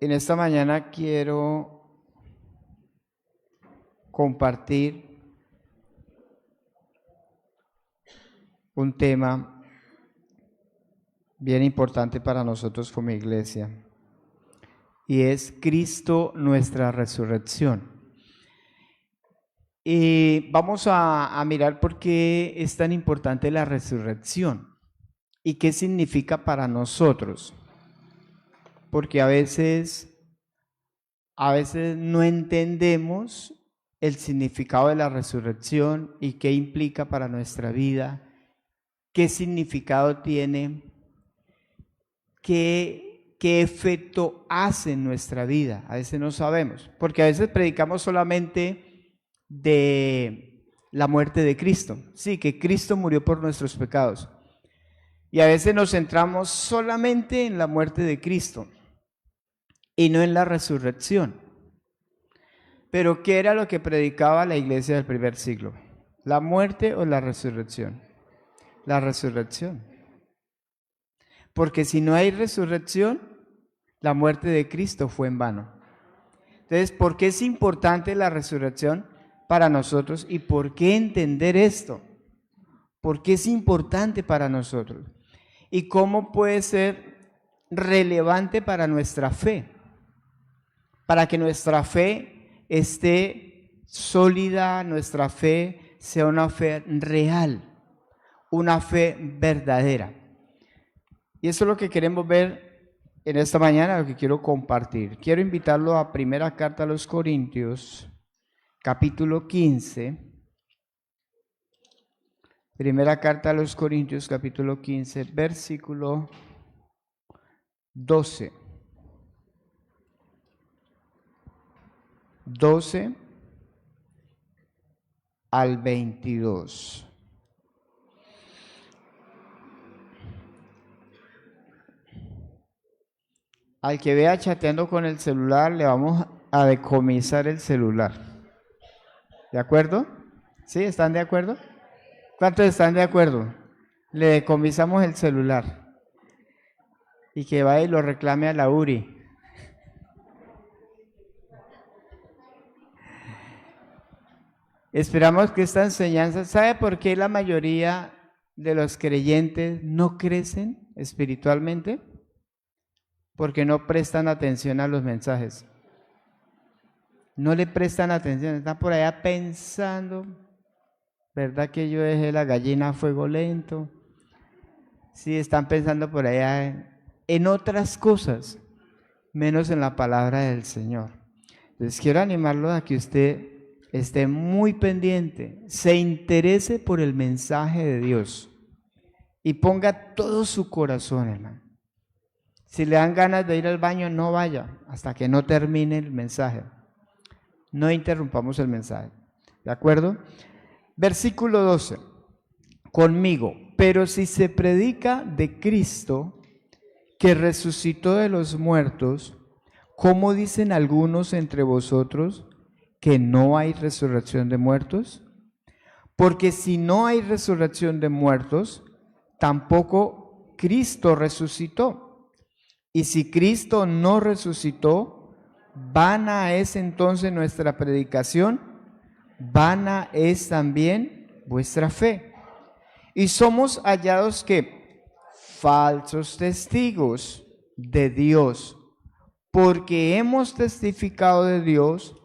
En esta mañana quiero compartir un tema bien importante para nosotros como iglesia, y es Cristo, nuestra resurrección. Y vamos a mirar por qué es tan importante la resurrección y qué significa para nosotros. Porque a veces no entendemos el significado de la resurrección y qué implica para nuestra vida, qué significado tiene, qué efecto hace en nuestra vida. A veces no sabemos, porque a veces predicamos solamente de la muerte de Cristo. Sí, que Cristo murió por nuestros pecados. Y a veces nos centramos solamente en la muerte de Cristo y no en la resurrección. Pero ¿qué era lo que predicaba la iglesia del primer siglo? ¿La muerte o la resurrección? La resurrección. Porque si no hay resurrección, la muerte de Cristo fue en vano. Entonces, ¿por qué es importante la resurrección para nosotros y por qué entender esto? ¿Por qué es importante para nosotros? ¿Y cómo puede ser relevante para nuestra fe? Para que nuestra fe esté sólida, nuestra fe sea una fe real, una fe verdadera. Y eso es lo que queremos ver en esta mañana, lo que quiero compartir. Quiero invitarlo a Primera Carta a los Corintios, capítulo 15. Primera Carta a los Corintios, capítulo 15, versículo 12. 12 al 22. Al que vea chateando con el celular, le vamos a decomisar el celular. ¿De acuerdo? ¿Sí? ¿Están de acuerdo? ¿Cuántos están de acuerdo? Le decomisamos el celular. Y que vaya y lo reclame a la URI. Esperamos que esta enseñanza, ¿sabe por qué la mayoría de los creyentes no crecen espiritualmente? Porque no prestan atención a los mensajes. No le prestan atención, están por allá pensando, ¿verdad que yo dejé la gallina a fuego lento? Sí, están pensando por allá en otras cosas, menos en la palabra del Señor. Entonces quiero animarlo a que usted esté muy pendiente, se interese por el mensaje de Dios y ponga todo su corazón, hermano. Si le dan ganas de ir al baño, no vaya hasta que no termine el mensaje. No interrumpamos el mensaje. ¿De acuerdo? Versículo 12. Conmigo. Pero si se predica de Cristo, que resucitó de los muertos, ¿cómo dicen algunos entre vosotros que no hay resurrección de muertos? Porque si no hay resurrección de muertos, tampoco Cristo resucitó. Y si Cristo no resucitó, vana es entonces nuestra predicación, vana es también vuestra fe. Y somos hallados que falsos testigos de Dios, porque hemos testificado de Dios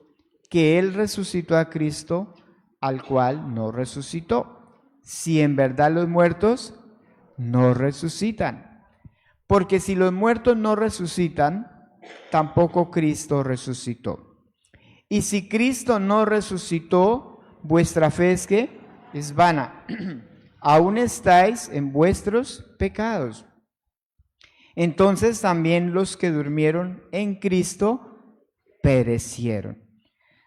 que Él resucitó a Cristo, al cual no resucitó, si en verdad los muertos no resucitan. Porque si los muertos no resucitan, tampoco Cristo resucitó. Y si Cristo no resucitó, vuestra fe es ¿qué? Es vana. Aún estáis en vuestros pecados. Entonces también los que durmieron en Cristo perecieron.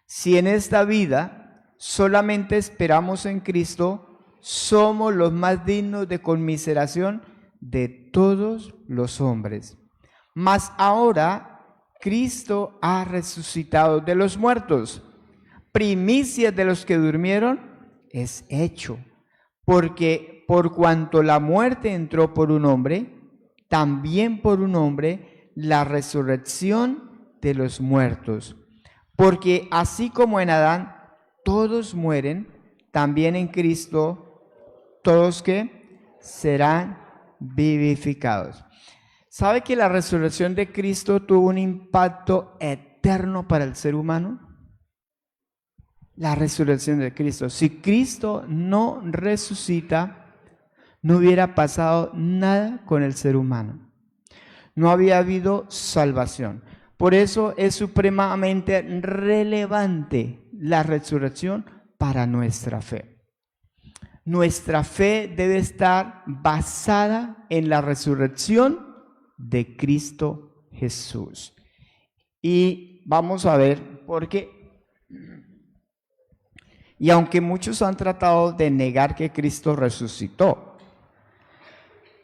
Si en esta vida solamente esperamos en Cristo, somos los más dignos de conmiseración de todos los hombres. Mas ahora Cristo ha resucitado de los muertos, primicias de los que durmieron es hecho, porque por cuanto la muerte entró por un hombre, también por un hombre la resurrección de los muertos. Porque así como en Adán todos mueren, también en Cristo todos que serán vivificados. ¿Sabe que la resurrección de Cristo tuvo un impacto eterno para el ser humano? La resurrección de Cristo. Si Cristo no resucita, no hubiera pasado nada con el ser humano. No había habido salvación. Por eso es supremamente relevante la resurrección para nuestra fe. Nuestra fe debe estar basada en la resurrección de Cristo Jesús. Y vamos a ver por qué. Y aunque muchos han tratado de negar que Cristo resucitó,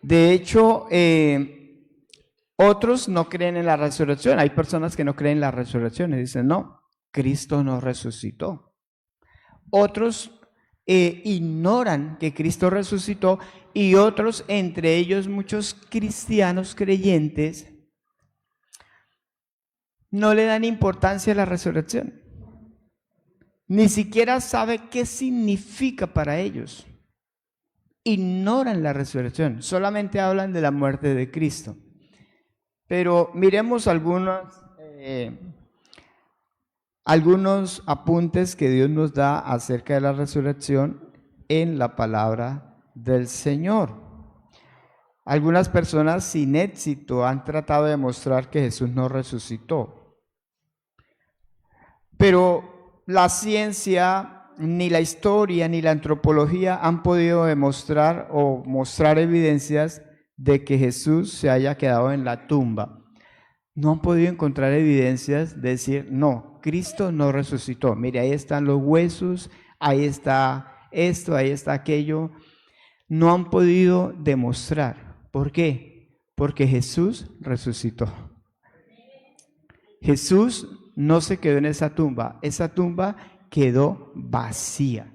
de hecho, otros no creen en la resurrección. Hay personas que no creen en la resurrección y dicen, no, Cristo no resucitó. Otros ignoran que Cristo resucitó y otros, entre ellos muchos cristianos creyentes, no le dan importancia a la resurrección. Ni siquiera sabe qué significa para ellos. Ignoran la resurrección, solamente hablan de la muerte de Cristo. Pero miremos algunos apuntes que Dios nos da acerca de la resurrección en la palabra del Señor. Algunas personas sin éxito han tratado de mostrar que Jesús no resucitó. Pero la ciencia, ni la historia, ni la antropología han podido demostrar o mostrar evidencias de que Jesús se haya quedado en la tumba. No han podido encontrar evidencias de decir, no, Cristo no resucitó. Mire, ahí están los huesos, ahí está esto, ahí está aquello. No han podido demostrar. ¿Por qué? Porque Jesús resucitó. Jesús no se quedó en esa tumba quedó vacía.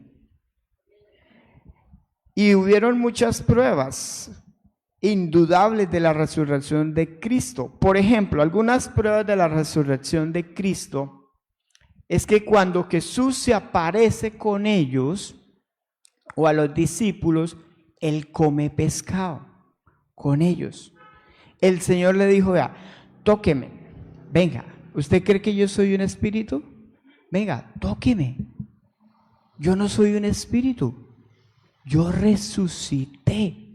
Y hubieron muchas pruebas indudables de la resurrección de Cristo. Por ejemplo, algunas pruebas de la resurrección de Cristo es que cuando Jesús se aparece con ellos o a los discípulos, Él come pescado con ellos. El Señor le dijo, vea, tóqueme, venga, ¿usted cree que yo soy un espíritu? Venga, tóqueme. Yo no soy un espíritu, yo resucité.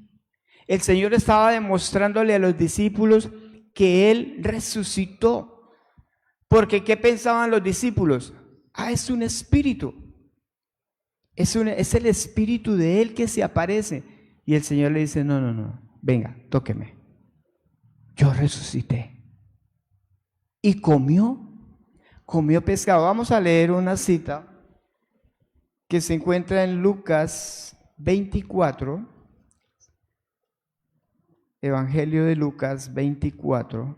El Señor estaba demostrándole a los discípulos que Él resucitó. Porque ¿qué pensaban los discípulos? Es un espíritu. Es el espíritu de Él que se aparece. Y el Señor le dice, no, venga, tóqueme. Yo resucité. Y comió pescado. Vamos a leer una cita que se encuentra en Lucas 24. Evangelio de Lucas 24,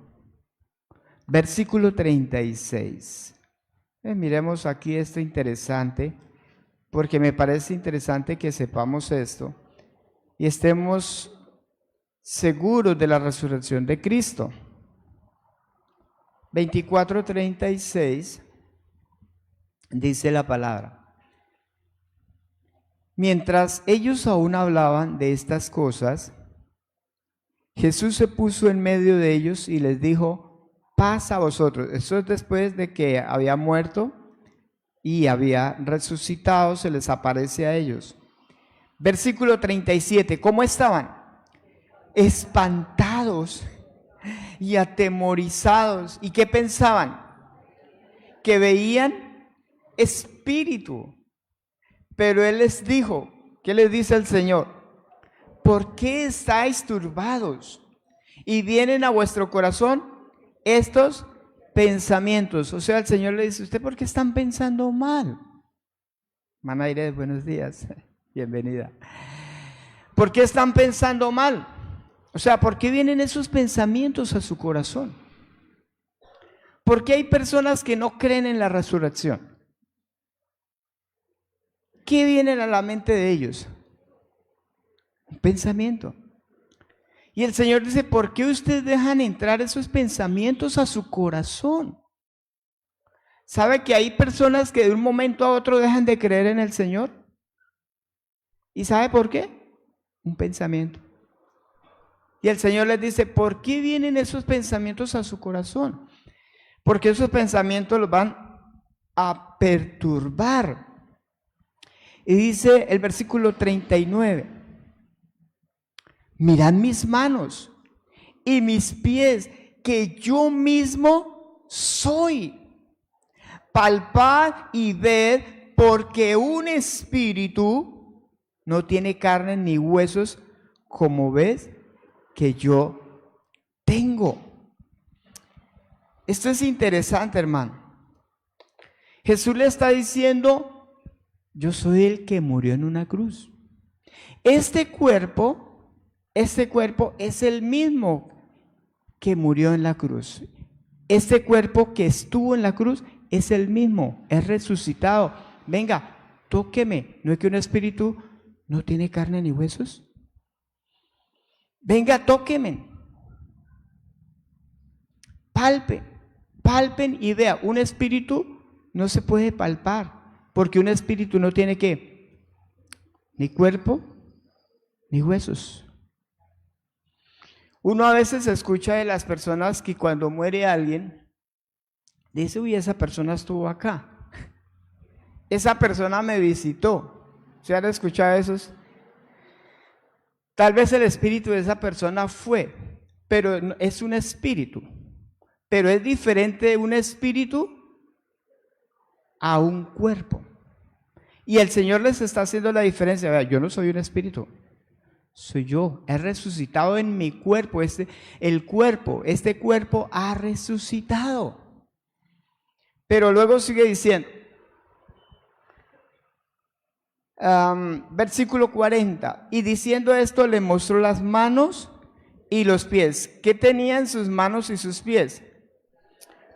versículo 36. Miremos aquí esto interesante, porque me parece interesante que sepamos esto y estemos seguros de la resurrección de Cristo. 24:36 dice la palabra. Mientras ellos aún hablaban de estas cosas, Jesús se puso en medio de ellos y les dijo, paz a vosotros. Eso es después de que había muerto y había resucitado, se les aparece a ellos. Versículo 37, ¿cómo estaban? Espantados y atemorizados. ¿Y qué pensaban? Que veían espíritu. Pero Él les dijo, ¿qué les dice el Señor? ¿Por qué estáis turbados? Y vienen a vuestro corazón estos pensamientos. O sea, el Señor le dice, ¿usted por qué están pensando mal? Hermana Iris, buenos días. Bienvenida. ¿Por qué están pensando mal? O sea, ¿por qué vienen esos pensamientos a su corazón? ¿Por qué hay personas que no creen en la resurrección? ¿Qué viene a la mente de ellos? Un pensamiento. Y el Señor dice, ¿por qué ustedes dejan entrar esos pensamientos a su corazón? ¿Sabe que hay personas que de un momento a otro dejan de creer en el Señor? ¿Y sabe por qué? Un pensamiento. Y el Señor les dice, ¿por qué vienen esos pensamientos a su corazón? Porque esos pensamientos los van a perturbar. Y dice el versículo 39, mirad mis manos y mis pies, que yo mismo soy. Palpad y ved, porque un espíritu no tiene carne ni huesos, como ves que yo tengo. Esto es interesante, hermano. Jesús le está diciendo, yo soy el que murió en una cruz. Este cuerpo es el mismo que murió en la cruz. Este cuerpo que estuvo en la cruz es el mismo, es resucitado. Venga, tóqueme. ¿No es que un espíritu no tiene carne ni huesos? Venga, tóqueme. Palpen y vea. Un espíritu no se puede palpar, porque un espíritu no tiene ¿qué? Ni cuerpo, ni huesos. Uno a veces escucha de las personas que cuando muere alguien, dice, uy, esa persona estuvo acá. Esa persona me visitó. ¿Se han escuchado esos? Tal vez el espíritu de esa persona fue, pero es un espíritu. Pero es diferente un espíritu a un cuerpo. Y el Señor les está haciendo la diferencia. Vea, yo no soy un espíritu, soy yo. He resucitado en mi cuerpo. Este cuerpo ha resucitado. Pero luego sigue diciendo, versículo 40, y diciendo esto le mostró las manos y los pies. ¿Qué tenían sus manos y sus pies?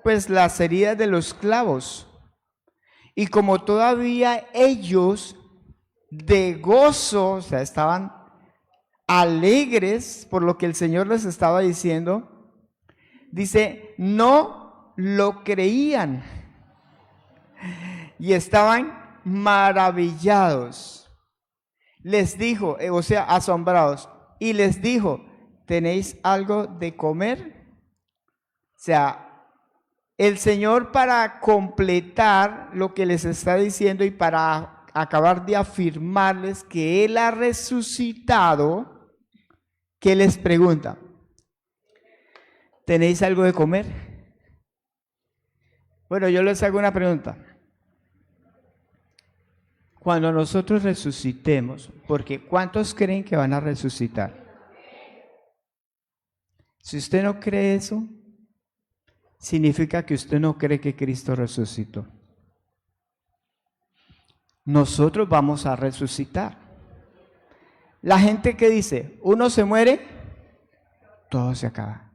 Pues las heridas de los clavos. Y como todavía ellos de gozo, o sea, estaban alegres por lo que el Señor les estaba diciendo, dice, no lo creían y estaban maravillados. Les dijo, o sea, asombrados, y les dijo, ¿tenéis algo de comer? O sea, el Señor, para completar lo que les está diciendo y para acabar de afirmarles que Él ha resucitado, ¿qué les pregunta? ¿Tenéis algo de comer? Bueno, yo les hago una pregunta. Cuando nosotros resucitemos, porque ¿cuántos creen que van a resucitar? Si usted no cree eso, significa que usted no cree que Cristo resucitó. Nosotros vamos a resucitar. La gente que dice, uno se muere, todo se acaba.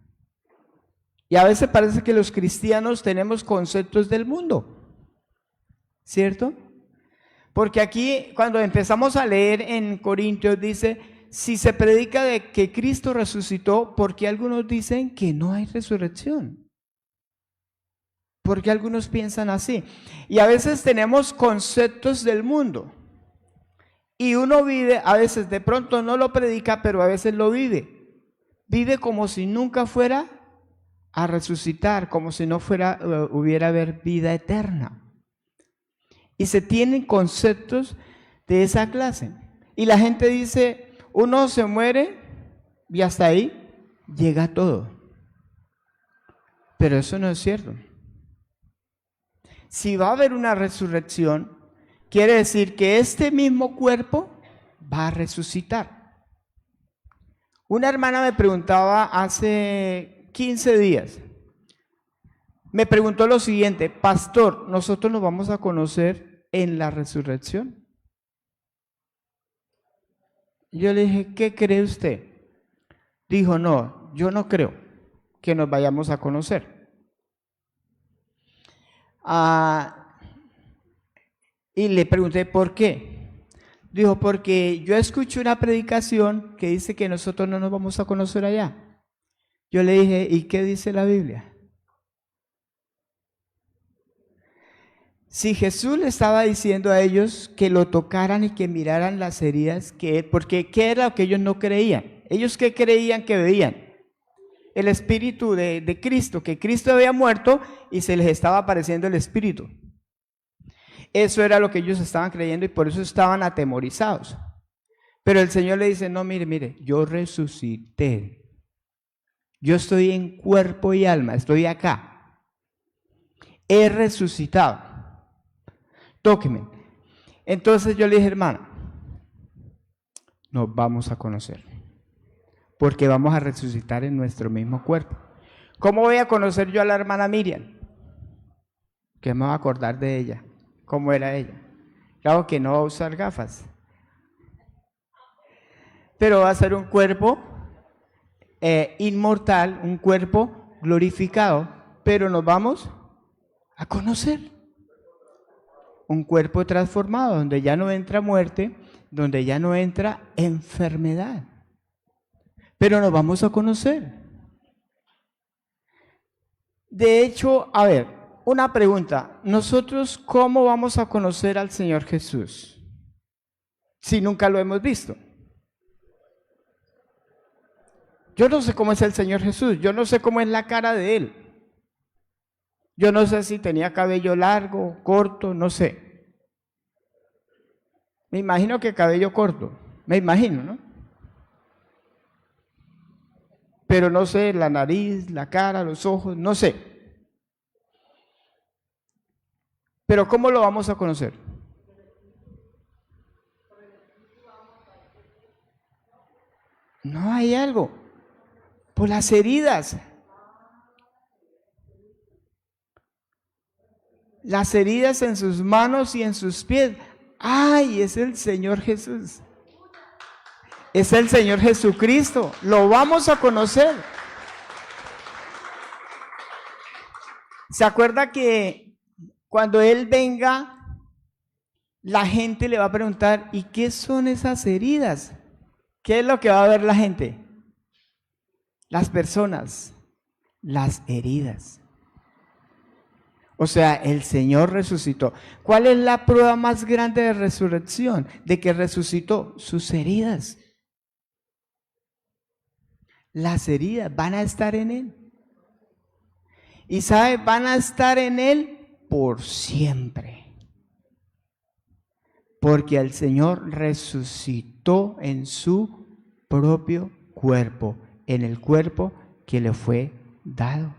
Y a veces parece que los cristianos tenemos conceptos del mundo, ¿cierto? Porque aquí cuando empezamos a leer en Corintios dice, si se predica de que Cristo resucitó, ¿por qué algunos dicen que no hay resurrección? Porque algunos piensan así. Y a veces tenemos conceptos del mundo. Y uno vive, a veces de pronto no lo predica, pero a veces lo vive. Vive como si nunca fuera a resucitar, como si no hubiera haber vida eterna. Y se tienen conceptos de esa clase. Y la gente dice, uno se muere y hasta ahí llega todo. Pero eso no es cierto. Si va a haber una resurrección, quiere decir que este mismo cuerpo va a resucitar. Una hermana me preguntaba hace 15 días, me preguntó lo siguiente, pastor, ¿nosotros nos vamos a conocer en la resurrección? Yo le dije, ¿qué cree usted? Dijo, no, yo no creo que nos vayamos a conocer. Y le pregunté, ¿por qué? Dijo, porque yo escuché una predicación que dice que nosotros no nos vamos a conocer allá. Yo le dije, ¿y qué dice la Biblia? Si Jesús le estaba diciendo a ellos que lo tocaran y que miraran las heridas, porque ¿qué era lo que ellos no creían? ¿Ellos qué creían que veían? El Espíritu de Cristo, que Cristo había muerto y se les estaba apareciendo el Espíritu. Eso era lo que ellos estaban creyendo y por eso estaban atemorizados. Pero el Señor le dice, no, mire, yo resucité. Yo estoy en cuerpo y alma, estoy acá. He resucitado. Tóqueme. Entonces yo le dije, hermana, nos vamos a conocer. Porque vamos a resucitar en nuestro mismo cuerpo. ¿Cómo voy a conocer yo a la hermana Miriam? ¿Qué me voy a acordar de ella? ¿Cómo era ella? Claro que no va a usar gafas. Pero va a ser un cuerpo inmortal, un cuerpo glorificado, pero nos vamos a conocer. Un cuerpo transformado, donde ya no entra muerte, donde ya no entra enfermedad. Pero nos vamos a conocer. De hecho, a ver, una pregunta. ¿Nosotros cómo vamos a conocer al Señor Jesús si nunca lo hemos visto? Yo no sé cómo es el Señor Jesús, yo no sé cómo es la cara de Él. Yo no sé si tenía cabello largo, corto, no sé. Me imagino que cabello corto, me imagino, ¿no? Pero no sé, la nariz, la cara, los ojos, no sé. Pero ¿cómo lo vamos a conocer? No hay algo. Por las heridas. Las heridas en sus manos y en sus pies. ¡Ay! Es el Señor Jesús. Es el Señor Jesucristo. Lo vamos a conocer. ¿Se acuerda que cuando Él venga, la gente le va a preguntar, ¿y qué son esas heridas? ¿Qué es lo que va a ver la gente? Las personas, las heridas. O sea, el Señor resucitó. ¿Cuál es la prueba más grande de resurrección? De que resucitó sus heridas. Las heridas van a estar en Él. Y ¿sabe? Van a estar en Él por siempre. Porque el Señor resucitó en su propio cuerpo, en el cuerpo que le fue dado.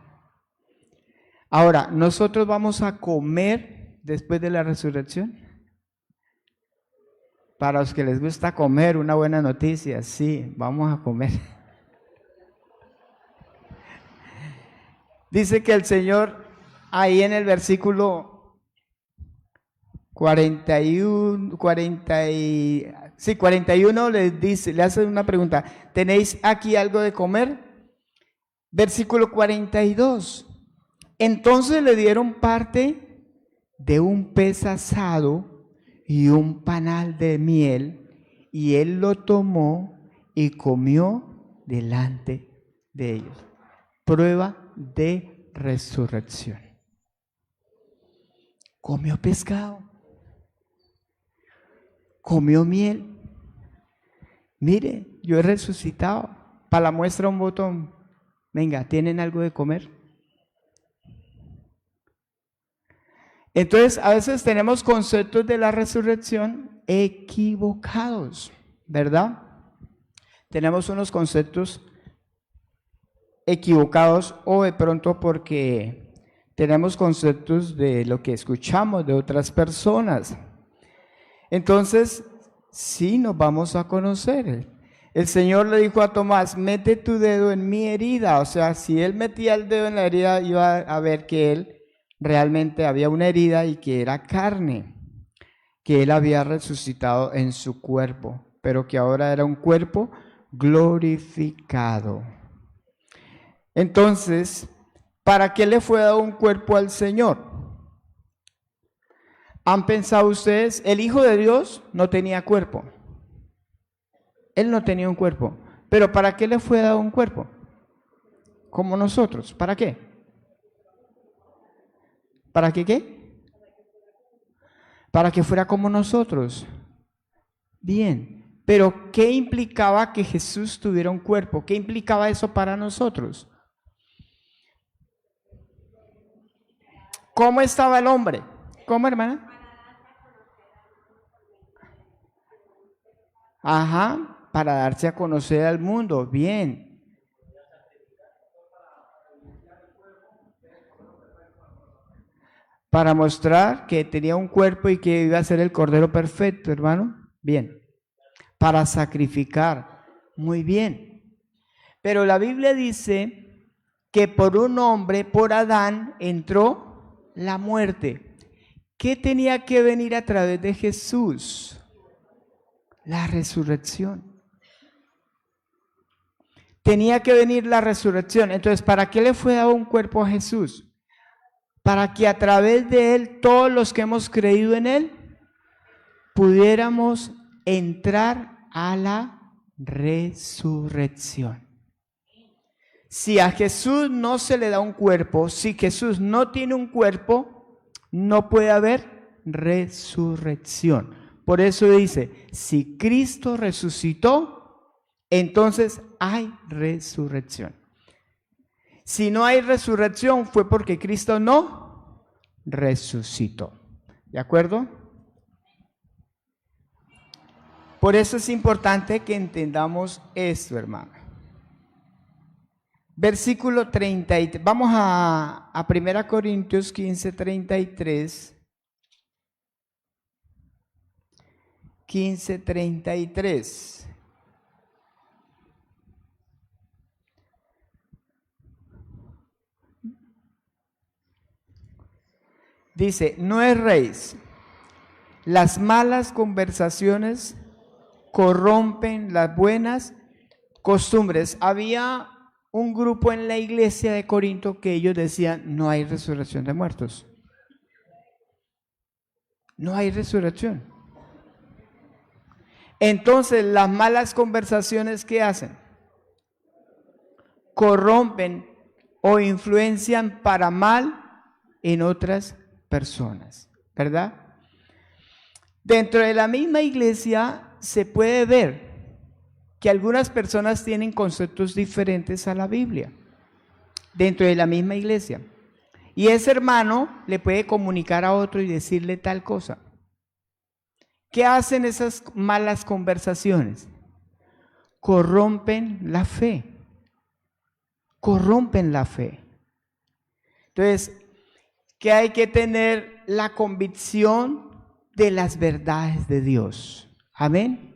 Ahora, ¿nosotros vamos a comer después de la resurrección? Para los que les gusta comer, una buena noticia, sí, vamos a comer. Dice que el Señor, ahí en el versículo 41 les dice, le hace una pregunta, ¿tenéis aquí algo de comer? Versículo 42. Entonces le dieron parte de un pez asado y un panal de miel, y él lo tomó y comió delante de ellos. Prueba de resurrección. Comió pescado, comió miel. Mire, yo he resucitado. Para la muestra un botón. Venga, ¿tienen algo de comer? Entonces, a veces tenemos conceptos de la resurrección equivocados, ¿verdad? Tenemos unos conceptos equivocados o de pronto porque tenemos conceptos de lo que escuchamos de otras personas. Entonces, sí nos vamos a conocer. El Señor le dijo a Tomás, mete tu dedo en mi herida. O sea, si él metía el dedo en la herida, iba a ver que él realmente había una herida y que era carne, que él había resucitado en su cuerpo, pero que ahora era un cuerpo glorificado. Entonces, ¿para qué le fue dado un cuerpo al Señor? ¿Han pensado ustedes? El Hijo de Dios no tenía cuerpo. Él no tenía un cuerpo. ¿Pero para qué le fue dado un cuerpo? Como nosotros. ¿Para qué? ¿Para qué qué? para que fuera como nosotros. Bien, pero ¿qué implicaba que Jesús tuviera un cuerpo? ¿Qué implicaba eso para nosotros? ¿Cómo estaba el hombre? ¿Cómo, hermana? Ajá, para darse a conocer al mundo. Bien. Para mostrar que tenía un cuerpo y que iba a ser el Cordero perfecto, hermano. Bien. Para sacrificar. Muy bien. Pero la Biblia dice que por un hombre, por Adán, entró la muerte. ¿Qué tenía que venir a través de Jesús? La resurrección. Tenía que venir la resurrección. Entonces, ¿para qué le fue dado un cuerpo a Jesús? Para que a través de él, todos los que hemos creído en él, pudiéramos entrar a la resurrección. Si a Jesús no se le da un cuerpo, si Jesús no tiene un cuerpo, no puede haber resurrección. Por eso dice, si Cristo resucitó, entonces hay resurrección. Si no hay resurrección fue porque Cristo no resucitó. ¿De acuerdo? Por eso es importante que entendamos esto, hermano. Versículo 33. Vamos a 1 Corintios 15, 33. 15, 33. Dice, no erréis, las malas conversaciones corrompen las buenas costumbres. Había un grupo en la iglesia de Corinto que ellos decían, no hay resurrección de muertos. No hay resurrección. Entonces, las malas conversaciones, ¿qué hacen? Corrompen o influencian para mal en otras personas, ¿verdad? Dentro de la misma iglesia se puede ver que algunas personas tienen conceptos diferentes a la Biblia, dentro de la misma iglesia. Y ese hermano le puede comunicar a otro y decirle tal cosa. ¿Qué hacen esas malas conversaciones? Corrompen la fe. Corrompen la fe. Entonces, que hay que tener la convicción de las verdades de Dios. Amén.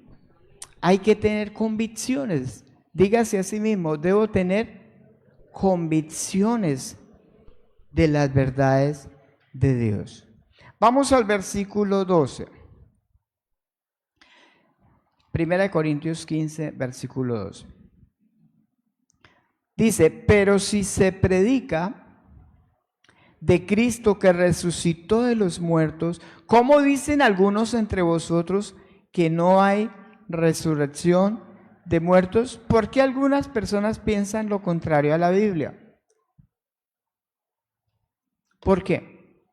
Hay que tener convicciones. Dígase a sí mismo, debo tener convicciones de las verdades de Dios. Vamos al versículo 12. 1 Corintios 15, versículo 12. Dice, pero si se predica de Cristo que resucitó de los muertos, ¿cómo dicen algunos entre vosotros que no hay resurrección de muertos? ¿Por qué algunas personas piensan lo contrario a la Biblia? ¿Por qué?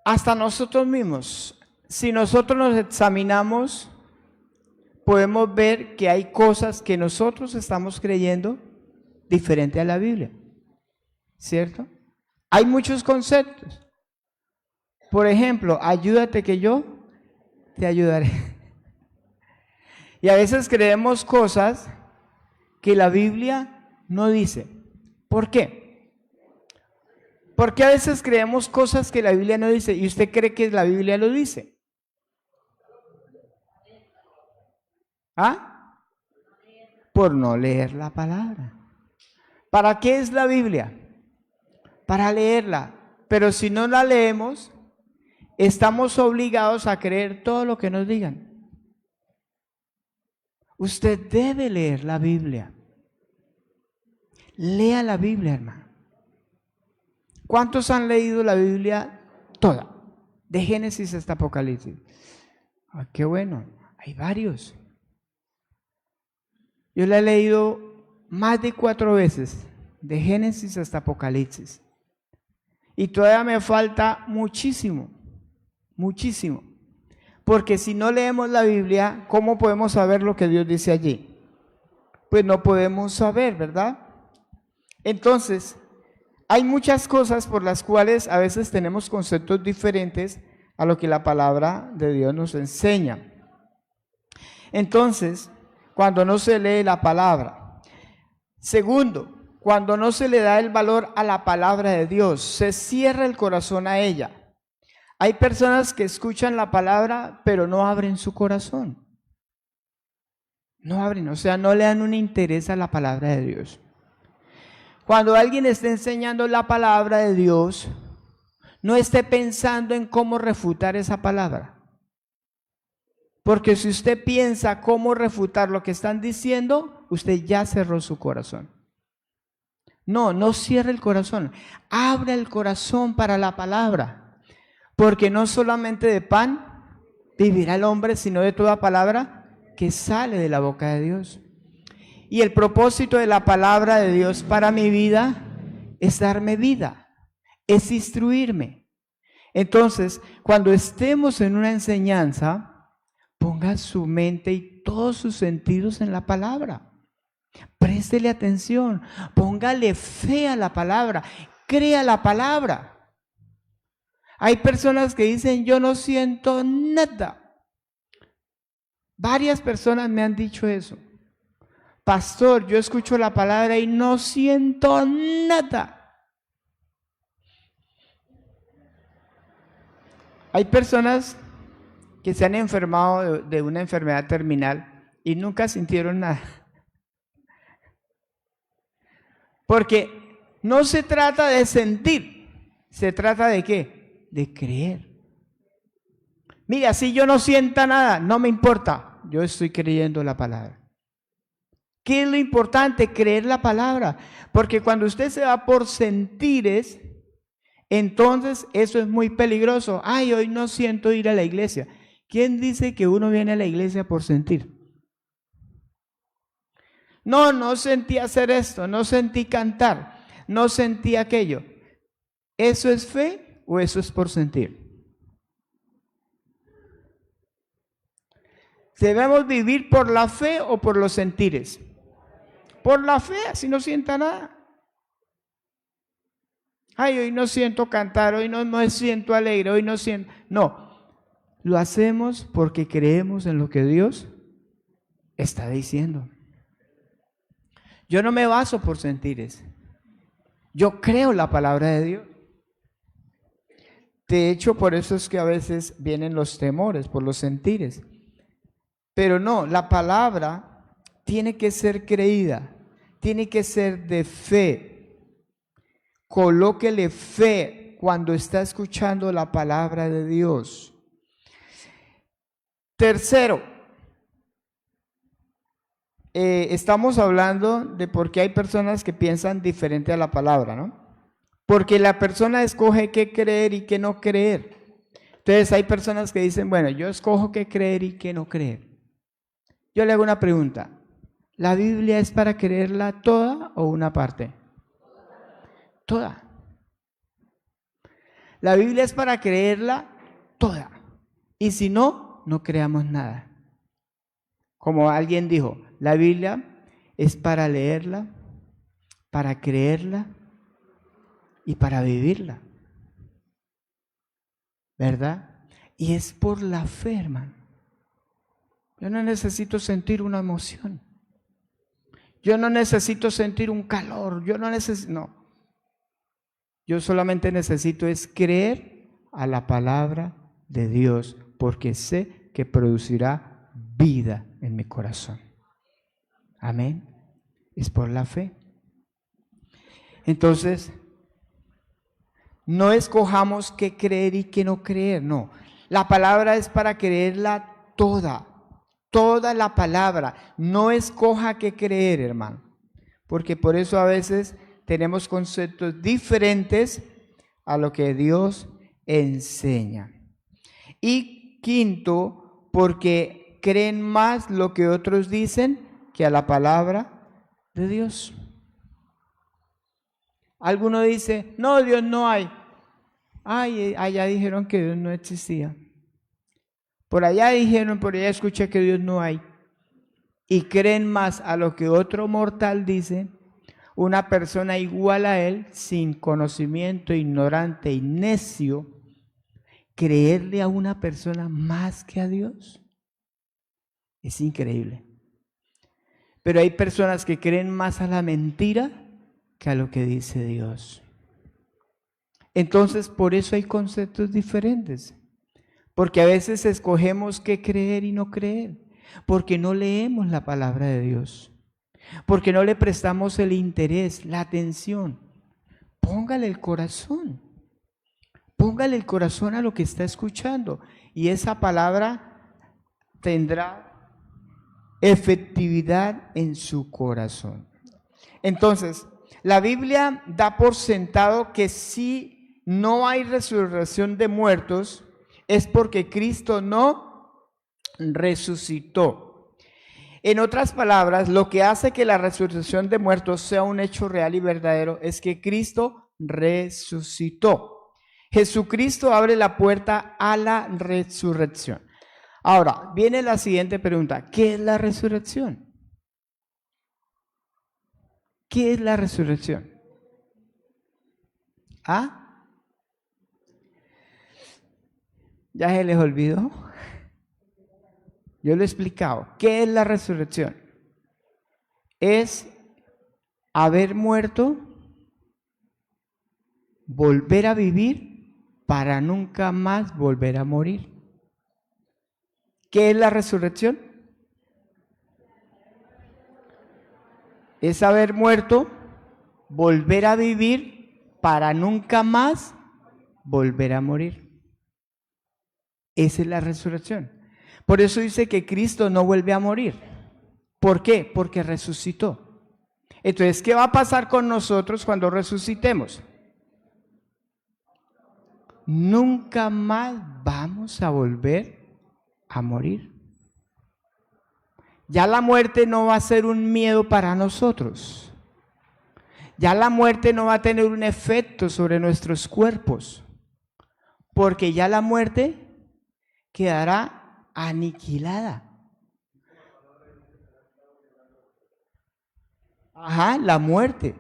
Hasta nosotros mismos, si nosotros nos examinamos, podemos ver que hay cosas que nosotros estamos creyendo diferente a la Biblia. ¿Cierto? Hay muchos conceptos. Por ejemplo, ayúdate que yo te ayudaré. Y a veces creemos cosas que la Biblia no dice. ¿Por qué? Porque a veces creemos cosas que la Biblia no dice y usted cree que la Biblia lo dice. ¿Ah? Por no leer la palabra. ¿Para qué es la Biblia? Para leerla, pero si no la leemos, estamos obligados a creer todo lo que nos digan. Usted debe leer la Biblia. Lea la Biblia, hermano. ¿Cuántos han leído la Biblia toda? De Génesis hasta Apocalipsis. Ah, qué bueno, hay varios. Yo la he leído más de 4 veces, de Génesis hasta Apocalipsis. Y todavía me falta muchísimo, muchísimo. Porque si no leemos la Biblia, ¿cómo podemos saber lo que Dios dice allí? Pues no podemos saber, ¿verdad? Entonces, hay muchas cosas por las cuales a veces tenemos conceptos diferentes a lo que la palabra de Dios nos enseña. Entonces, cuando no se lee la palabra. Segundo, cuando no se le da el valor a la palabra de Dios, se cierra el corazón a ella. Hay personas que escuchan la palabra, pero no abren su corazón. No abren, o sea, no le dan un interés a la palabra de Dios. Cuando alguien esté enseñando la palabra de Dios, no esté pensando en cómo refutar esa palabra. Porque si usted piensa cómo refutar lo que están diciendo, usted ya cerró su corazón. No cierre el corazón. Abra el corazón para la palabra. Porque no solamente de pan vivirá el hombre, sino de toda palabra que sale de la boca de Dios. Y el propósito de la palabra de Dios para mi vida es darme vida, es instruirme. Entonces, cuando estemos en una enseñanza, ponga su mente y todos sus sentidos en la palabra. Préstele atención, póngale fe a la palabra, crea la palabra. Hay personas que dicen, yo no siento nada. Varias personas me han dicho eso. Pastor, yo escucho la palabra y no siento nada. Hay personas que se han enfermado de una enfermedad terminal y nunca sintieron nada. Porque no se trata de sentir, se trata de ¿qué? De creer. Mira, si yo no sienta nada, no me importa, yo estoy creyendo la palabra. ¿Qué es lo importante? Creer la palabra. Porque cuando usted se va por sentires, entonces eso es muy peligroso. Ay, hoy no siento ir a la iglesia. ¿Quién dice que uno viene a la iglesia por sentir? No sentí hacer esto, no sentí cantar, no sentí aquello. ¿Eso es fe o eso es por sentir? ¿Debemos vivir por la fe o por los sentires? Por la fe, así no sienta nada. Ay, hoy no siento cantar, hoy no me siento alegre, hoy no siento... No, lo hacemos porque creemos en lo que Dios está diciendo. Yo no me baso por sentires. Yo creo la palabra de Dios. De hecho, por eso es que a veces vienen los temores, por los sentires. Pero no, la palabra tiene que ser creída, tiene que ser de fe. Colóquele fe cuando está escuchando la palabra de Dios. Tercero, estamos hablando de por qué hay personas que piensan diferente a la palabra, ¿no? Porque la persona escoge qué creer y qué no creer. Entonces hay personas que dicen, bueno, yo escojo qué creer y qué no creer. Yo le hago una pregunta. ¿La Biblia es para creerla toda o una parte? Toda. La Biblia es para creerla toda. Y si no, no creamos nada. Como alguien dijo, la Biblia es para leerla, para creerla y para vivirla. ¿Verdad? Y es por la fe, hermano. Yo no necesito sentir una emoción. Yo no necesito sentir un calor. No. Yo solamente necesito es creer a la palabra de Dios, porque sé que producirá vida en mi corazón. Amén. Es por la fe. Entonces, no escojamos qué creer y qué no creer, no. La palabra es para creerla toda la palabra. No escoja qué creer, hermano, porque por eso a veces tenemos conceptos diferentes a lo que Dios enseña. Y quinto, porque creen más lo que otros dicen que a la palabra de Dios. Alguno dice, no, Dios no hay. Ay, allá dijeron que Dios no existía. Por allá dijeron, por allá escuché que Dios no hay. Y creen más a lo que otro mortal dice, una persona igual a él, sin conocimiento, ignorante y necio, creerle a una persona más que a Dios. Es increíble. Pero hay personas que creen más a la mentira que a lo que dice Dios. Entonces, por eso hay conceptos diferentes. Porque a veces escogemos qué creer y no creer. Porque no leemos la palabra de Dios. Porque no le prestamos el interés, la atención. Póngale el corazón. Póngale el corazón a lo que está escuchando. Y esa palabra tendrá efectividad en su corazón. Entonces, la Biblia da por sentado que si no hay resurrección de muertos, es porque Cristo no resucitó. En otras palabras, lo que hace que la resurrección de muertos sea un hecho real y verdadero es que Cristo resucitó. Jesucristo abre la puerta a la resurrección. Ahora, viene la siguiente pregunta. ¿Qué es la resurrección? ¿Qué es la resurrección? ¿Ah? ¿Ya se les olvidó? Yo lo he explicado. ¿Qué es la resurrección? Es haber muerto, volver a vivir para nunca más volver a morir. ¿Qué es la resurrección? Es haber muerto, volver a vivir para nunca más volver a morir. Esa es la resurrección. Por eso dice que Cristo no vuelve a morir. ¿Por qué? Porque resucitó. Entonces, ¿qué va a pasar con nosotros cuando resucitemos? Nunca más vamos a volver a morir. Ya la muerte no va a ser un miedo para nosotros. Ya la muerte no va a tener un efecto sobre nuestros cuerpos, porque ya la muerte quedará aniquilada. Ajá, la muerte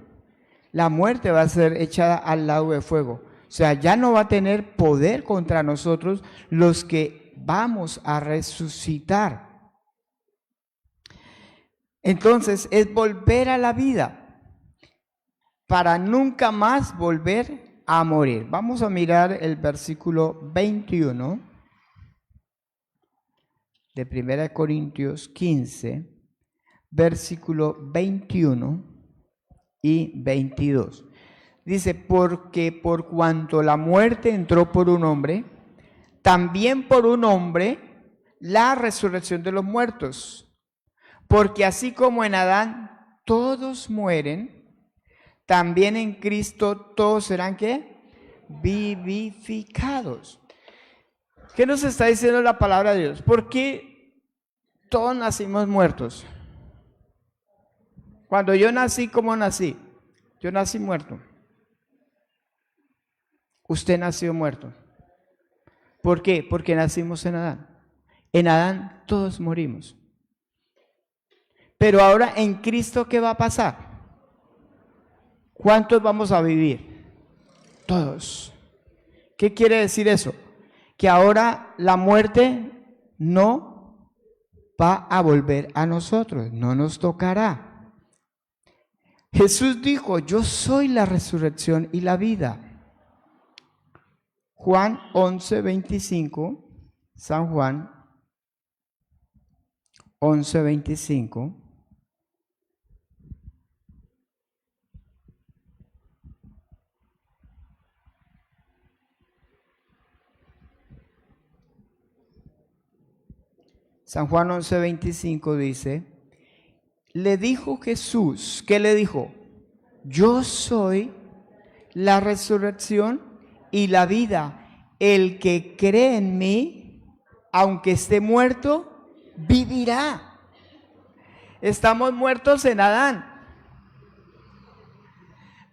va a ser echada al lago de fuego. O sea, ya no va a tener poder contra nosotros los que vamos a resucitar. Entonces, es volver a la vida para nunca más volver a morir. Vamos a mirar el versículo 21 de 1 Corintios 15, versículo 21 y 22. Dice, porque por cuanto la muerte entró por un hombre, también por un hombre la resurrección de los muertos. Porque así como en Adán todos mueren, también en Cristo todos serán ¿qué? Vivificados. ¿Qué nos está diciendo la palabra de Dios? ¿Por qué todos nacimos muertos? Cuando yo nací, ¿cómo nací? Yo nací muerto. Usted nació muerto. ¿Por qué? Porque nacimos en Adán. En Adán todos morimos. Pero ahora en Cristo, ¿qué va a pasar? ¿Cuántos vamos a vivir? Todos. ¿Qué quiere decir eso? Que ahora la muerte no va a volver a nosotros, no nos tocará. Jesús dijo, yo soy la resurrección y la vida. Juan 11:25, San Juan 11:25. San Juan 11:25 dice, le dijo Jesús, ¿qué le dijo? Yo soy la resurrección y la vida. El que cree en mí, aunque esté muerto, vivirá. Estamos muertos en Adán,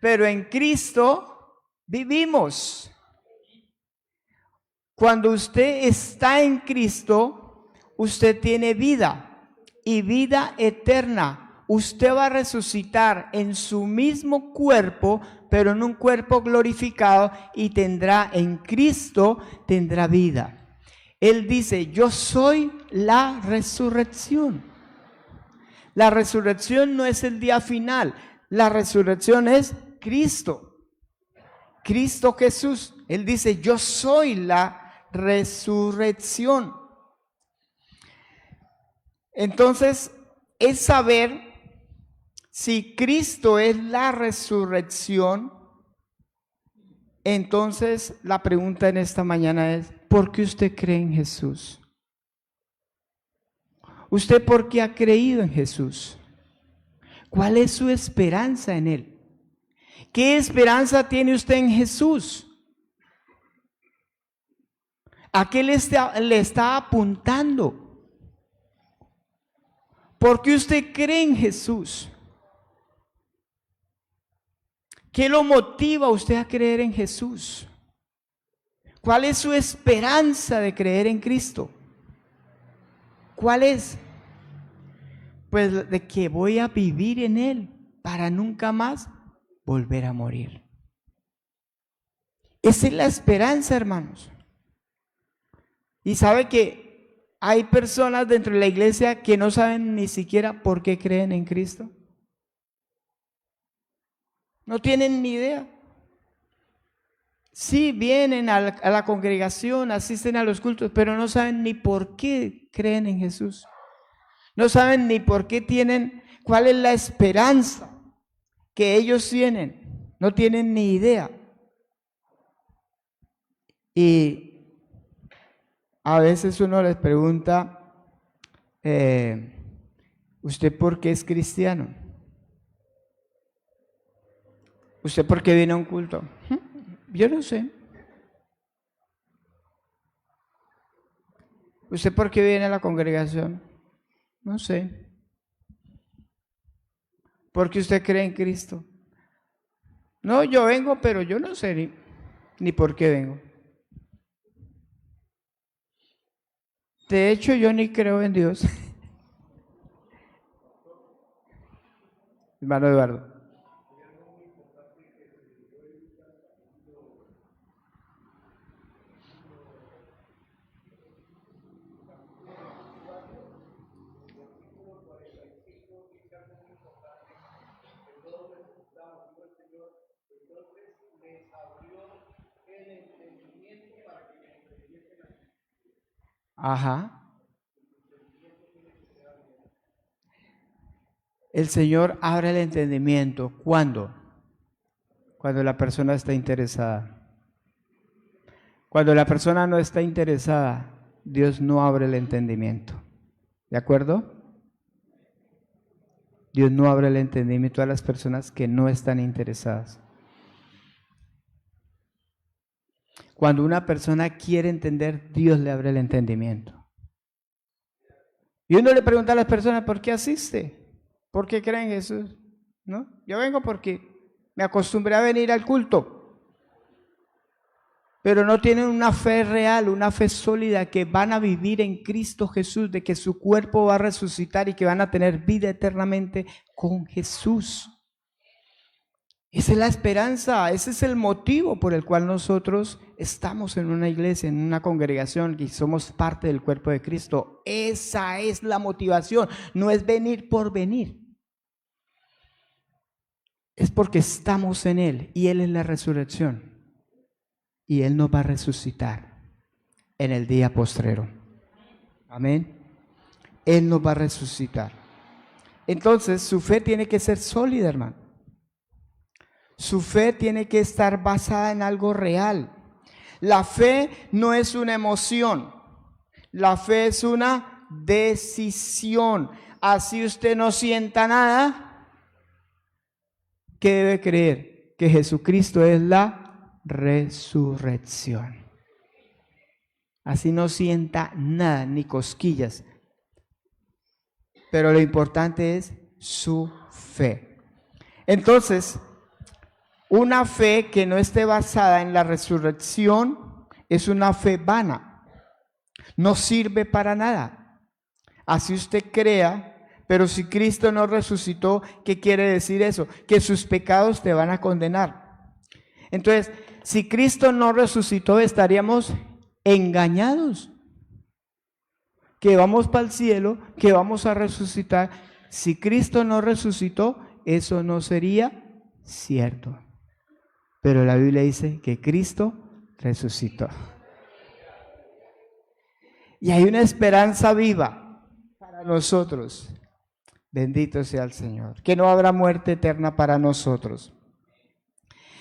pero en Cristo vivimos. Cuando usted está en Cristo, usted tiene vida y vida eterna. Usted va a resucitar en su mismo cuerpo, pero en un cuerpo glorificado, y tendrá en Cristo, tendrá vida. Él dice, yo soy la resurrección. La resurrección no es el día final, la resurrección es Cristo. Cristo Jesús. Él dice, yo soy la resurrección. Entonces, es saber si Cristo es la resurrección. Entonces, la pregunta en esta mañana es, ¿por qué usted cree en Jesús? ¿Usted por qué ha creído en Jesús? ¿Cuál es su esperanza en Él? ¿Qué esperanza tiene usted en Jesús? ¿A qué le está apuntando? ¿Por qué usted cree en Jesús? ¿Qué lo motiva a usted a creer en Jesús? ¿Cuál es su esperanza de creer en Cristo? ¿Cuál es? Pues de que voy a vivir en Él para nunca más volver a morir. Esa es la esperanza, hermanos. Y sabe que hay personas dentro de la iglesia que no saben ni siquiera por qué creen en Cristo. No tienen ni idea. Sí, vienen a la congregación, asisten a los cultos, pero no saben ni por qué creen en Jesús. No saben ni por qué tienen, cuál es la esperanza que ellos tienen. No tienen ni idea. Y a veces uno les pregunta, ¿usted por qué es cristiano? ¿Usted por qué viene a un culto? Yo no sé. ¿Usted por qué viene a la congregación? No sé. ¿Por qué usted cree en Cristo? No, yo vengo, pero yo no sé ni por qué vengo. De hecho, yo ni creo en Dios. Hermano Eduardo. Ajá. El Señor abre el entendimiento. ¿Cuándo? Cuando la persona está interesada. Cuando la persona no está interesada, Dios no abre el entendimiento. ¿De acuerdo? Dios no abre el entendimiento a las personas que no están interesadas. Cuando una persona quiere entender, Dios le abre el entendimiento. Y uno le pregunta a las personas, ¿por qué asiste? ¿Por qué creen en Jesús? ¿No? Yo vengo porque me acostumbré a venir al culto. Pero no tienen una fe real, una fe sólida que van a vivir en Cristo Jesús, de que su cuerpo va a resucitar y que van a tener vida eternamente con Jesús. Esa es la esperanza, ese es el motivo por el cual nosotros estamos en una iglesia, en una congregación y somos parte del cuerpo de Cristo. Esa es la motivación, no es venir por venir. Es porque estamos en Él y Él es la resurrección. Y Él nos va a resucitar en el día postrero. Amén. Él nos va a resucitar. Entonces, su fe tiene que ser sólida, hermano. Su fe tiene que estar basada en algo real. La fe no es una emoción. La fe es una decisión. Así usted no sienta nada, ¿qué debe creer? Que Jesucristo es la resurrección. Así no sienta nada, ni cosquillas. Pero lo importante es su fe. Entonces, una fe que no esté basada en la resurrección es una fe vana, no sirve para nada. Así usted crea, pero si Cristo no resucitó, ¿qué quiere decir eso? Que sus pecados te van a condenar. Entonces, si Cristo no resucitó, estaríamos engañados. Que vamos para el cielo, que vamos a resucitar. Si Cristo no resucitó, eso no sería cierto. Pero la Biblia dice que Cristo resucitó. Y hay una esperanza viva para nosotros. Bendito sea el Señor. Que no habrá muerte eterna para nosotros.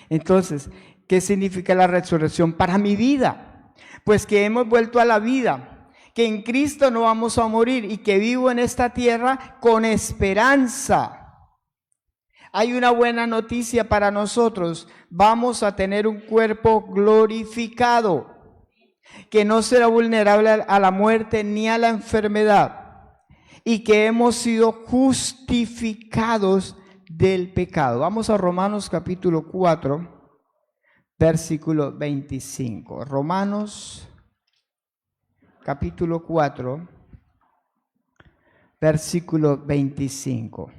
Entonces, ¿qué significa la resurrección para mi vida? Pues que hemos vuelto a la vida. Que en Cristo no vamos a morir y que vivo en esta tierra con esperanza. Hay una buena noticia para nosotros. Vamos a tener un cuerpo glorificado, que no será vulnerable a la muerte ni a la enfermedad, y que hemos sido justificados del pecado. Vamos a Romanos capítulo 4, versículo 25. Romanos capítulo 4, versículo 25.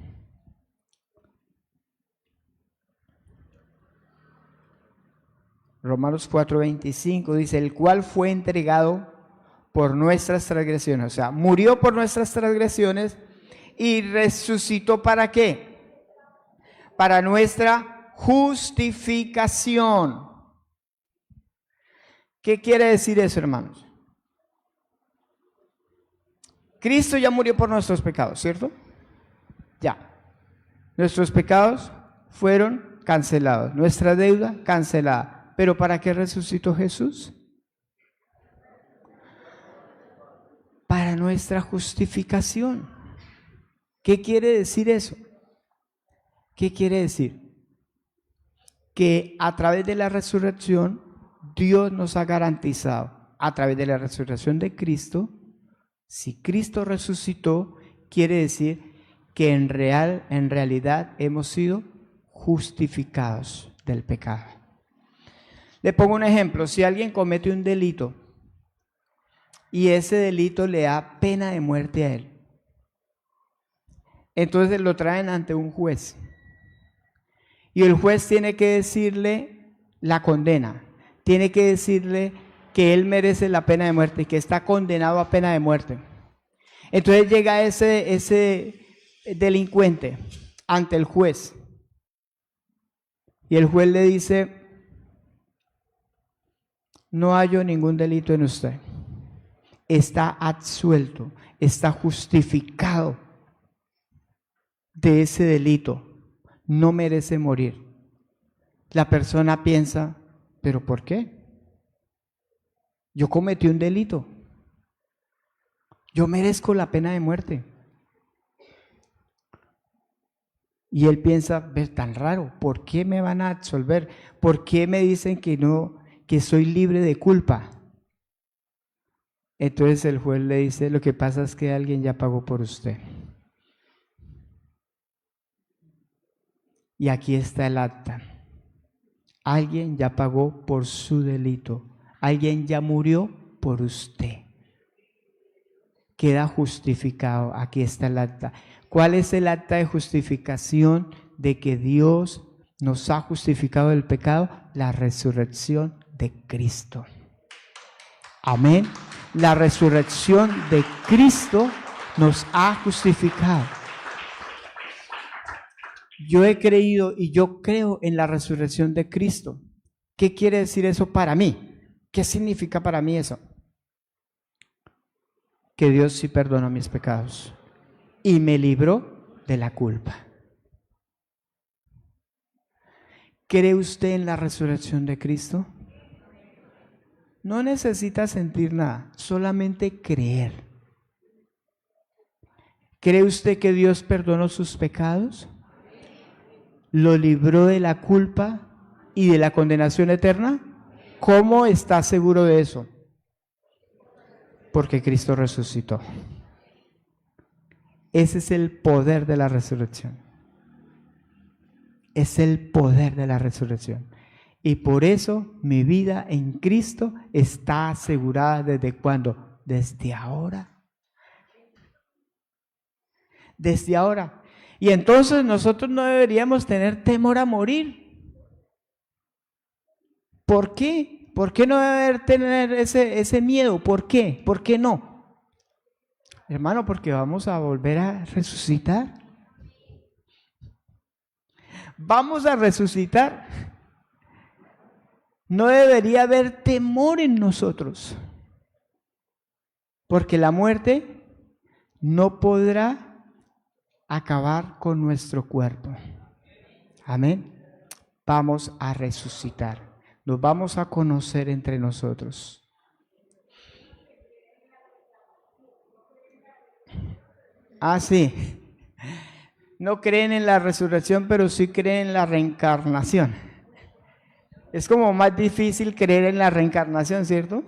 Romanos 4, 25 dice, el cual fue entregado por nuestras transgresiones, o sea, murió por nuestras transgresiones y resucitó ¿para qué? Para nuestra justificación. ¿Qué quiere decir eso, hermanos? Cristo ya murió por nuestros pecados, ¿cierto? Ya. Nuestros pecados fueron cancelados, nuestra deuda cancelada. ¿Pero para qué resucitó Jesús? Para nuestra justificación. ¿Qué quiere decir eso? ¿Qué quiere decir? Que a través de la resurrección, Dios nos ha garantizado, a través de la resurrección de Cristo, si Cristo resucitó, quiere decir que en realidad hemos sido justificados del pecado. Le pongo un ejemplo, si alguien comete un delito y ese delito le da pena de muerte a él, entonces lo traen ante un juez y el juez tiene que decirle la condena, tiene que decirle que él merece la pena de muerte y que está condenado a pena de muerte. Entonces llega ese delincuente ante el juez y el juez le dice, no hallo ningún delito en usted, está absuelto, está justificado de ese delito, no merece morir. La persona piensa, ¿pero por qué? Yo cometí un delito, yo merezco la pena de muerte. Y él piensa, ves, tan raro, ¿por qué me van a absolver? ¿Por qué me dicen que no, que soy libre de culpa? Entonces el juez le dice, lo que pasa es que alguien ya pagó por usted. Y aquí está el acta. Alguien ya pagó por su delito. Alguien ya murió por usted. Queda justificado. Aquí está el acta. ¿Cuál es el acta de justificación de que Dios nos ha justificado del pecado? La resurrección de Cristo. Amén. La resurrección de Cristo nos ha justificado. Yo he creído y yo creo en la resurrección de Cristo. ¿Qué quiere decir eso para mí? ¿Qué significa para mí eso? Que Dios sí perdonó mis pecados y me libró de la culpa. ¿Cree usted en la resurrección de Cristo? No necesita sentir nada, solamente creer. ¿Cree usted que Dios perdonó sus pecados? ¿Lo libró de la culpa y de la condenación eterna? ¿Cómo está seguro de eso? Porque Cristo resucitó. Ese es el poder de la resurrección. Es el poder de la resurrección. Y por eso mi vida en Cristo está asegurada. ¿Desde cuándo? Desde ahora. Desde ahora. Y entonces nosotros no deberíamos tener temor a morir. ¿Por qué? ¿Por qué no deber tener ese miedo? ¿Por qué? ¿Por qué no? Hermano, porque vamos a volver a resucitar. Vamos a resucitar. No debería haber temor en nosotros, porque la muerte no podrá acabar con nuestro cuerpo. Amén. Vamos a resucitar. Nos vamos a conocer entre nosotros. Sí. No creen en la resurrección, pero sí creen en la reencarnación. Es como más difícil creer en la reencarnación, ¿cierto?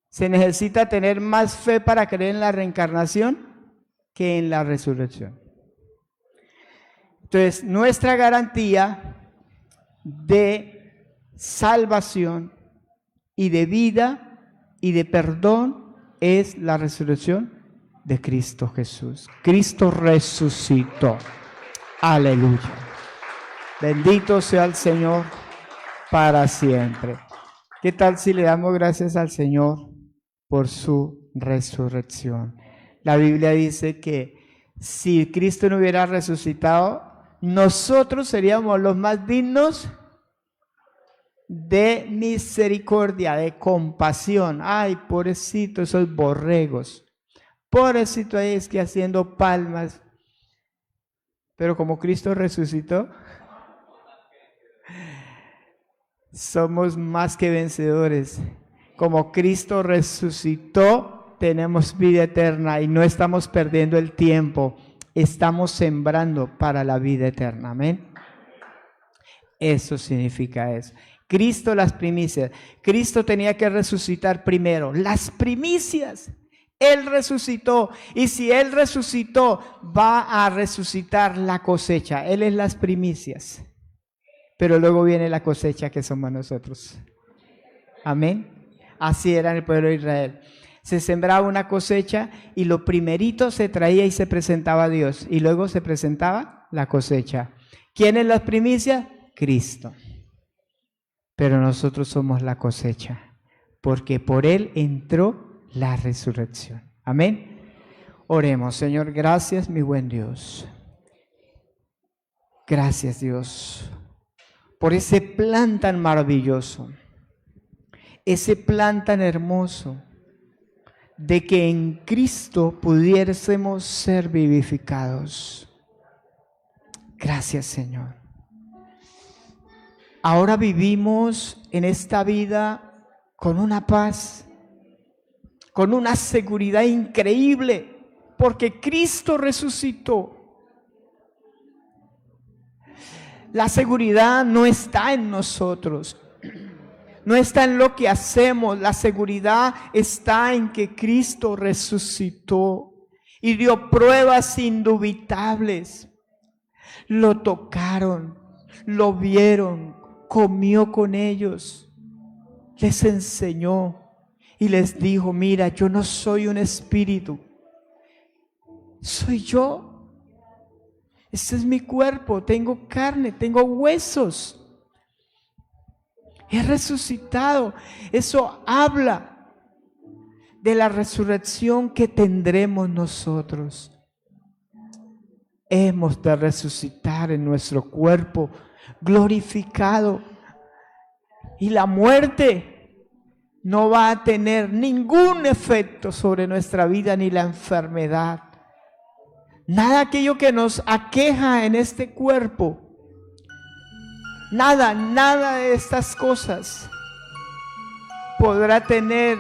Se necesita tener más fe para creer en la reencarnación que en la resurrección. Entonces, nuestra garantía de salvación y de vida y de perdón es la resurrección de Cristo Jesús. Cristo resucitó. Aleluya. Bendito sea el Señor para siempre. ¿Qué tal si le damos gracias al Señor por su resurrección? La Biblia dice que si Cristo no hubiera resucitado, nosotros seríamos los más dignos de misericordia, de compasión. Ay, pobrecito, esos borregos. Pobrecito ahí es que haciendo palmas. Pero como Cristo resucitó, somos más que vencedores. Como Cristo resucitó, tenemos vida eterna y no estamos perdiendo el tiempo. Estamos sembrando para la vida eterna. Amén. Eso significa eso. Cristo, las primicias. Cristo tenía que resucitar primero. Las primicias. Él resucitó, y si Él resucitó, va a resucitar la cosecha. Él es las primicias, pero luego viene la cosecha que somos nosotros. Amén. Así era en el pueblo de Israel. Se sembraba una cosecha y lo primerito se traía y se presentaba a Dios, y luego se presentaba la cosecha. ¿Quién es las primicias? Cristo. Pero nosotros somos la cosecha, porque por Él entró la resurrección. Amén. Oremos. Señor, gracias, mi buen Dios. Gracias, Dios, por ese plan tan maravilloso, ese plan tan hermoso de que en Cristo pudiésemos ser vivificados. Gracias, Señor. Ahora vivimos en esta vida con una paz, con una seguridad increíble, porque Cristo resucitó. La seguridad no está en nosotros, no está en lo que hacemos. La seguridad está en que Cristo resucitó y dio pruebas indubitables. Lo tocaron, lo vieron, comió con ellos, les enseñó. Y les dijo, mira, yo no soy un espíritu, soy yo. Este es mi cuerpo, tengo carne, tengo huesos. He resucitado. Eso habla de la resurrección que tendremos nosotros. Hemos de resucitar en nuestro cuerpo glorificado. Y la muerte no va a tener ningún efecto sobre nuestra vida, ni la enfermedad. Nada aquello que nos aqueja en este cuerpo. Nada de estas cosas podrá tener